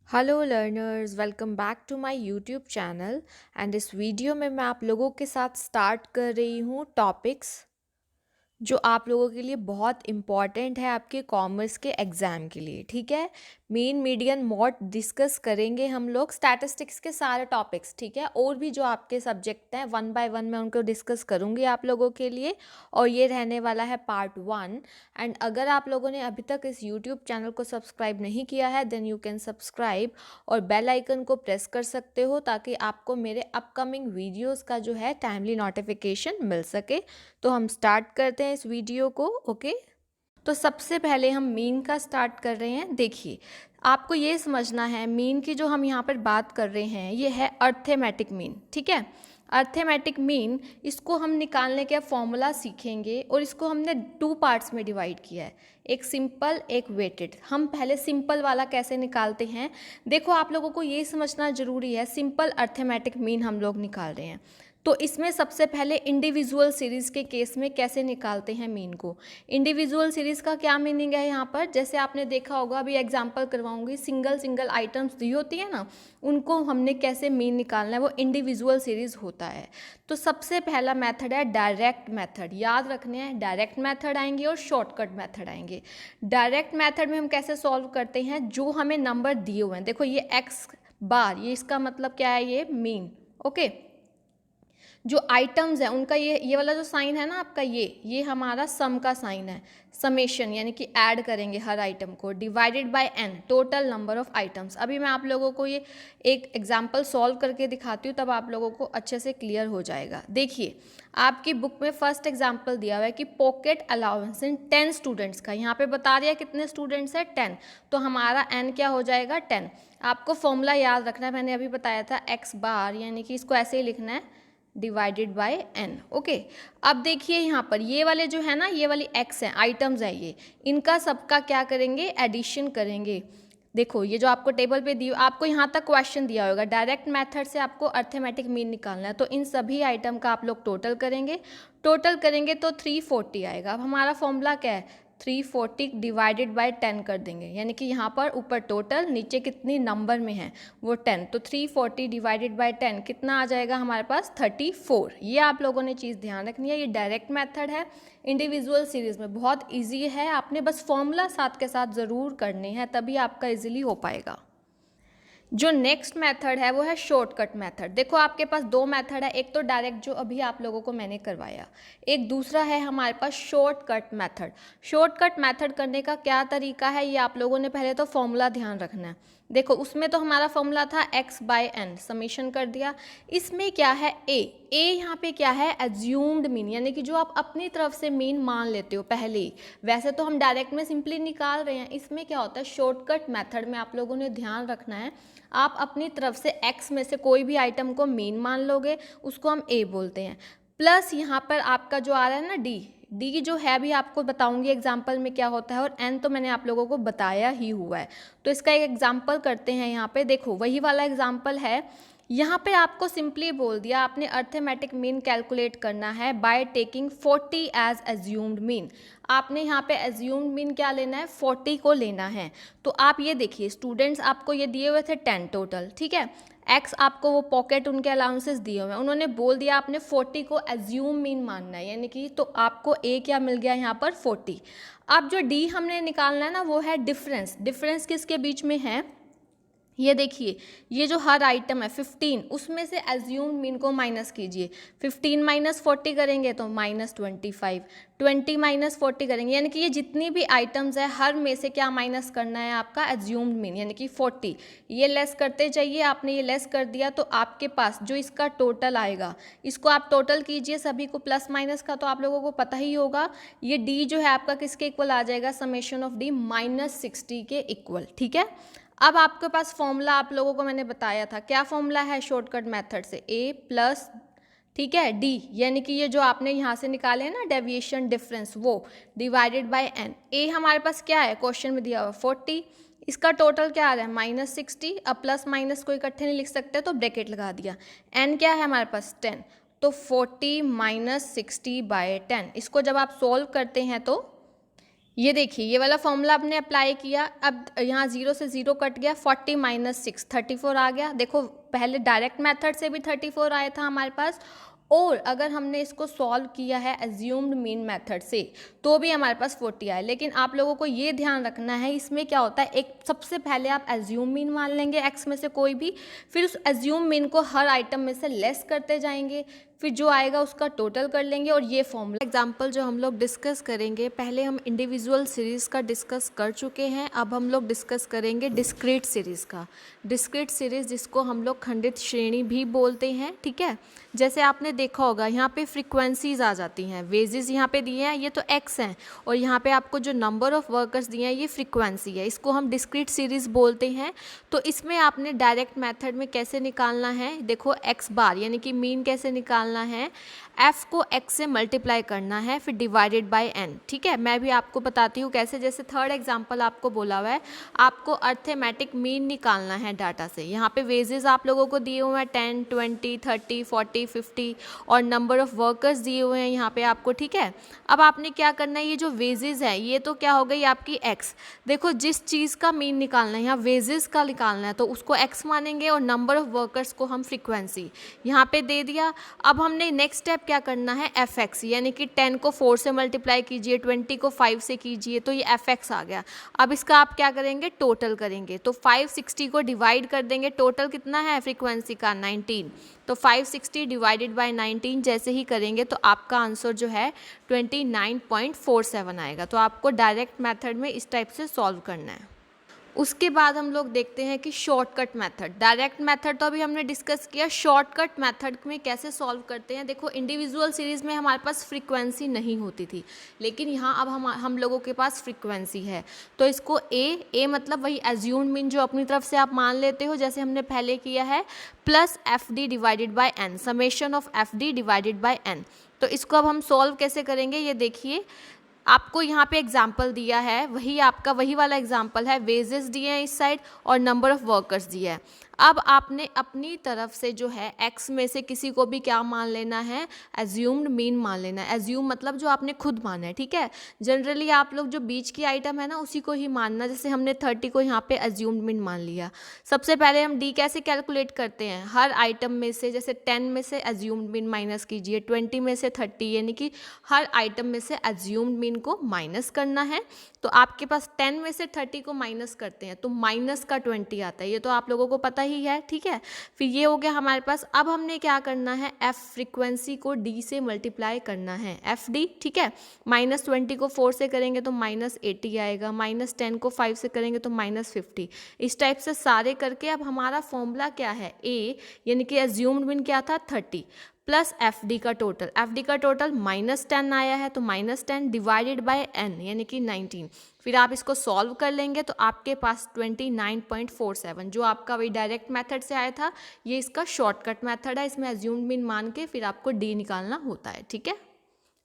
Hello learners, welcome back to my YouTube channel. And इस video में मैं आप लोगों के साथ स्टार्ट कर रही हूँ टॉपिक्स जो आप लोगों के लिए बहुत इम्पॉर्टेंट है आपके कॉमर्स के एग्ज़ाम के लिए। ठीक है, मीन मीडियन मॉड डिस्कस करेंगे हम लोग, स्टैटिस्टिक्स के सारे टॉपिक्स। ठीक है, और भी जो आपके सब्जेक्ट हैं वन बाय वन मैं उनको डिस्कस करूँगी आप लोगों के लिए, और ये रहने वाला है पार्ट 1। एंड अगर आप लोगों ने अभी तक इस यूट्यूब चैनल को सब्सक्राइब नहीं किया है देन यू कैन सब्सक्राइब और बेल आइकन को प्रेस कर सकते हो ताकि आपको मेरे अपकमिंग वीडियोस का जो है टाइमली नोटिफिकेशन मिल सके। तो हम स्टार्ट करते हैं इस वीडियो को। ओके, तो सबसे पहले हम मीन का स्टार्ट कर रहे हैं। देखिए, आपको ये समझना है मीन की जो हम यहाँ पर बात कर रहे हैं ये है अर्थमेटिक मीन। ठीक है, अर्थमेटिक मीन, इसको हम निकालने का फॉर्मूला सीखेंगे और इसको हमने 2 पार्ट्स में डिवाइड किया है, एक सिंपल एक वेटेड। हम पहले सिंपल वाला कैसे निकालते हैं, देखो आप लोगों को ये समझना जरूरी है। सिंपल अर्थमेटिक मीन हम लोग निकाल रहे हैं तो इसमें सबसे पहले इंडिविजुअल सीरीज़ के केस में कैसे निकालते हैं मीन को। इंडिविजुअल सीरीज़ का क्या मीनिंग है यहाँ पर, जैसे आपने देखा होगा, अभी एग्जांपल करवाऊंगी, सिंगल सिंगल आइटम्स दी होती है ना, उनको हमने कैसे मीन निकालना है, वो इंडिविजुअल सीरीज़ होता है। तो सबसे पहला मेथड है डायरेक्ट मेथड। याद रखने हैं, डायरेक्ट मेथड आएंगे और शॉर्टकट मेथड आएंगे। डायरेक्ट मेथड में हम कैसे सॉल्व करते हैं, जो हमें नंबर दिए हुए हैं, देखो ये एक्स बार, ये इसका मतलब क्या है, ये मीन। ओके, जो आइटम्स हैं उनका ये वाला जो साइन है ना आपका, ये हमारा सम का साइन है, समेशन, यानी कि ऐड करेंगे हर आइटम को, divided by N, total number of items. अभी मैं आप लोगों को ये एक एग्जांपल सॉल्व करके दिखाती हूँ, तब आप लोगों को अच्छे से क्लियर हो जाएगा। देखिए, आपकी बुक में फर्स्ट एग्जाम्पल दिया हुआ है कि पॉकेट अलाउंस इन 10 स्टूडेंट्स का, यहाँ पे बता दिया कितने स्टूडेंट्स है 10, तो हमारा एन क्या हो जाएगा 10। आपको फॉर्मूला याद रखना है, मैंने अभी बताया था एक्स बार, यानी कि इसको ऐसे ही लिखना है, डिवाइडेड बाय एन। ओके, अब देखिए यहाँ पर ये वाले जो है ना, ये वाली एक्स हैं, आइटम्स है ये, इनका सबका क्या करेंगे, एडिशन करेंगे। देखो ये जो आपको टेबल पे दी, आपको यहाँ तक क्वेश्चन दिया होगा, डायरेक्ट मेथड से आपको अर्थमेटिक मीन निकालना है, तो इन सभी आइटम का आप लोग टोटल करेंगे। टोटल करेंगे तो 340 आएगा। अब हमारा फॉर्मूला क्या है, 340 डिवाइडेड बाय 10 कर देंगे, यानी कि यहाँ पर ऊपर टोटल, नीचे कितनी नंबर में है वो 10, तो 340 डिवाइडेड बाय 10 कितना आ जाएगा हमारे पास 34। ये आप लोगों ने चीज़ ध्यान रखनी है, ये डायरेक्ट मेथड है इंडिविजुअल सीरीज़ में, बहुत ईजी है, आपने बस फॉर्मूला साथ के साथ ज़रूर करने हैं तभी आपका ईजिली हो पाएगा। जो नेक्स्ट मेथड है वो है शॉर्टकट मेथड। देखो आपके पास 2 मेथड है, एक तो डायरेक्ट जो अभी आप लोगों को मैंने करवाया, एक दूसरा है हमारे पास शॉर्टकट मेथड। शॉर्टकट मेथड करने का क्या तरीका है, ये आप लोगों ने पहले तो फॉर्मूला ध्यान रखना है। देखो उसमें तो हमारा फॉर्मूला था x बाय एन, समीशन कर दिया। इसमें क्या है, ए यहाँ पे क्या है, एज्यूम्ड मीन, यानी कि जो आप अपनी तरफ से मीन मान लेते हो पहले ही। वैसे तो हम डायरेक्ट में सिंपली निकाल रहे हैं, इसमें क्या होता है, शॉर्टकट मेथड में आप लोगों ने ध्यान रखना है, आप अपनी तरफ से x में से कोई भी आइटम को मीन मान लोगे, उसको हम a बोलते हैं। प्लस यहाँ पर आपका जो आ रहा है ना डी जो है, भी आपको बताऊंगी एग्जाम्पल में क्या होता है, और n तो मैंने आप लोगों को बताया ही हुआ है। तो इसका एक एग्जाम्पल करते हैं। यहाँ पे देखो वही वाला एग्जाम्पल है, यहाँ पे आपको सिंपली बोल दिया आपने अर्थमेटिक मीन कैलकुलेट करना है by taking 40 as assumed mean. आपने यहाँ पे एज्यूम्ड मीन क्या लेना है, 40 को लेना है। तो आप ये देखिए, स्टूडेंट्स आपको ये दिए हुए थे 10 टोटल, ठीक है, एक्स आपको वो पॉकेट उनके अलाउंसेस दिए हुए हैं, उन्होंने बोल दिया आपने 40 को एज्यूम मीन मानना है, यानी कि तो आपको ए क्या मिल गया यहाँ पर 40। अब जो डी हमने निकालना है ना वो है डिफरेंस। डिफरेंस किसके बीच में है, ये देखिए, ये जो हर आइटम है 15, उसमें से एज्यूम मीन को माइनस कीजिए। 15 माइनस 40 करेंगे तो -25, 20 माइनस 40 करेंगे, यानी कि ये जितनी भी आइटम्स है हर में से क्या माइनस करना है, आपका एज्यूम्ड मीन, यानी कि 40। ये लेस करते जाइए, आपने ये लेस कर दिया तो आपके पास जो इसका टोटल आएगा, इसको आप टोटल कीजिए सभी को, प्लस माइनस का तो आप लोगों को पता ही होगा। ये डी जो है आपका किसके इक्वल आ जाएगा, समेशन ऑफ डी -60 के इक्वल। ठीक है, अब आपके पास फॉर्मूला आप लोगों को मैंने बताया था, क्या फॉर्मूला है शॉर्टकट मेथड से, a प्लस, ठीक है, d, यानी कि ये जो आपने यहाँ से निकाले हैं ना डेविएशन डिफरेंस, वो डिवाइडेड बाय n। a हमारे पास क्या है, क्वेश्चन में दिया हुआ 40, इसका टोटल क्या आ रहा है -60। अब प्लस माइनस को इकट्ठे नहीं लिख सकते तो ब्रैकेट लगा दिया। n क्या है हमारे पास 10, तो 40 -60 बाय 10। इसको जब आप सोल्व करते हैं तो ये देखिए ये वाला फॉर्मूला आपने अप्लाई किया, अब यहाँ 0 से 0 कट गया, 40 माइनस 6 34 आ गया। देखो पहले डायरेक्ट मेथड से भी 34 आया था हमारे पास, और अगर हमने इसको सॉल्व किया है एज्यूम्ड मीन मेथड से तो भी हमारे पास 40 आए। लेकिन आप लोगों को ये ध्यान रखना है, इसमें क्या होता है, एक सबसे पहले आप एज्यूम मीन मान लेंगे एक्स में से कोई भी, फिर उस एज्यूम मीन को हर आइटम में से लेस करते जाएंगे, फिर जो आएगा उसका टोटल कर लेंगे, और ये फॉर्मूला एग्जाम्पल जो हम लोग डिस्कस करेंगे, पहले हम इंडिविजुअल सीरीज़ का डिस्कस कर चुके हैं, अब हम लोग डिस्कस करेंगे डिस्क्रीट सीरीज़ का। डिस्क्रीट सीरीज़ जिसको हम लोग खंडित श्रेणी भी बोलते हैं, ठीक है। जैसे आपने देखा होगा यहाँ पे फ्रीक्वेंसीज आ जाती हैं, वेजेस यहाँ पे दिए हैं, ये तो एक्स हैं, और यहाँ पे आपको जो नंबर ऑफ वर्कर्स दिए हैं ये फ्रीक्वेंसी है, इसको हम डिस्क्रीट सीरीज़ बोलते हैं। तो इसमें आपने डायरेक्ट मेथड में कैसे निकालना है, देखो एक्स बार यानी कि मीन कैसे निकालना है, एफ को एक्स से मल्टीप्लाई करना है, फिर डिवाइडेड बाय एन, ठीक है। मैं भी आपको बताती हूँ कैसे। जैसे थर्ड एग्जांपल आपको बोला हुआ है, आपको अर्थमेटिक मीन निकालना है डाटा से। यहाँ पे वेजेस आप लोगों को दिए हुए हैं 10 20 30 40 50, और नंबर ऑफ वर्कर्स दिए हुए हैं यहाँ पे आपको, ठीक है। अब आपने क्या करना है, ये जो वेजेस है ये तो क्या हो गई आपकी एक्स। देखो जिस चीज़ का मीन निकालना है, यहाँ वेजेस का निकालना है तो उसको एक्स मानेंगे, और नंबर ऑफ वर्कर्स को हम फ्रीक्वेंसी यहाँ पे दे दिया। अब हमने नेक्स्ट स्टेप क्या करना है, एफ एक्स, यानी कि 10 को 4 से मल्टीप्लाई कीजिए, 20 को 5 से कीजिए, तो ये एफ एक्स आ गया। अब इसका आप क्या करेंगे, टोटल करेंगे, तो 560 को डिवाइड कर देंगे, टोटल कितना है फ्रीक्वेंसी का 19, तो 560 डिवाइडेड बाय 19 जैसे ही करेंगे तो आपका आंसर जो है 29.47 आएगा। तो आपको डायरेक्ट मेथड में इस टाइप से सॉल्व करना है। उसके बाद हम लोग देखते हैं कि शॉर्टकट मेथड। डायरेक्ट मेथड तो अभी हमने डिस्कस किया, शॉर्टकट मेथड में कैसे सॉल्व करते हैं। देखो इंडिविजुअल सीरीज़ में हमारे पास फ्रीक्वेंसी नहीं होती थी, लेकिन यहाँ अब हम लोगों के पास फ्रीक्वेंसी है, तो इसको ए मतलब वही एज्यूम्ड मीन जो अपनी तरफ से आप मान लेते हो जैसे हमने पहले किया है, plus F D divided by N, summation of F D divided by N. तो इसको अब हम सॉल्व कैसे करेंगे, ये देखिए आपको यहाँ पे एग्जाम्पल दिया है, वही आपका वही वाला एग्जाम्पल है, वेजेस दिए हैं इस साइड और नंबर ऑफ वर्कर्स दिए हैं। अब आपने अपनी तरफ से जो है एक्स में से किसी को भी क्या मान लेना है, एज्यूम्ड मीन मान लेना है। एज्यूम मतलब जो आपने खुद माना है, ठीक है। जनरली आप लोग जो बीच की आइटम है ना उसी को ही मानना, जैसे हमने 30 को यहाँ पे एज्यूम्ड मीन मान लिया। सबसे पहले हम डी कैसे कैलकुलेट करते हैं, हर आइटम में से, जैसे 10 में से एज्यूम्ड मीन माइनस कीजिए, 20 में से 30, यानी कि हर आइटम में से एज्यूम्ड मीन को माइनस करना है। तो आपके पास 10 में से 30 को माइनस करते हैं तो माइनस का 20 आता है, ये तो आप लोगों को पता ही है, ठीक है। फिर ये हो गया हमारे पास। अब हमने क्या करना है, एफ फ्रीक्वेंसी को डी से मल्टीप्लाई करना है, एफ डी, ठीक है। -20 को 4 से करेंगे तो -80 आएगा, -10 को 5 से करेंगे तो -50। इस टाइप से सारे करके अब हमारा फॉर्मूला क्या है, ए यानी कि एज्यूम्ड मीन क्या था 30 प्लस एफ डी का टोटल, एफ डी का टोटल -10 आया है तो -10 डिवाइडेड बाय एन यानी कि 19। फिर आप इसको सॉल्व कर लेंगे तो आपके पास 29.47, जो आपका वही डायरेक्ट मेथड से आया था, ये इसका शॉर्टकट मेथड है। इसमें एज्यूम्ड मीन मान के फिर आपको डी निकालना होता है, ठीक है।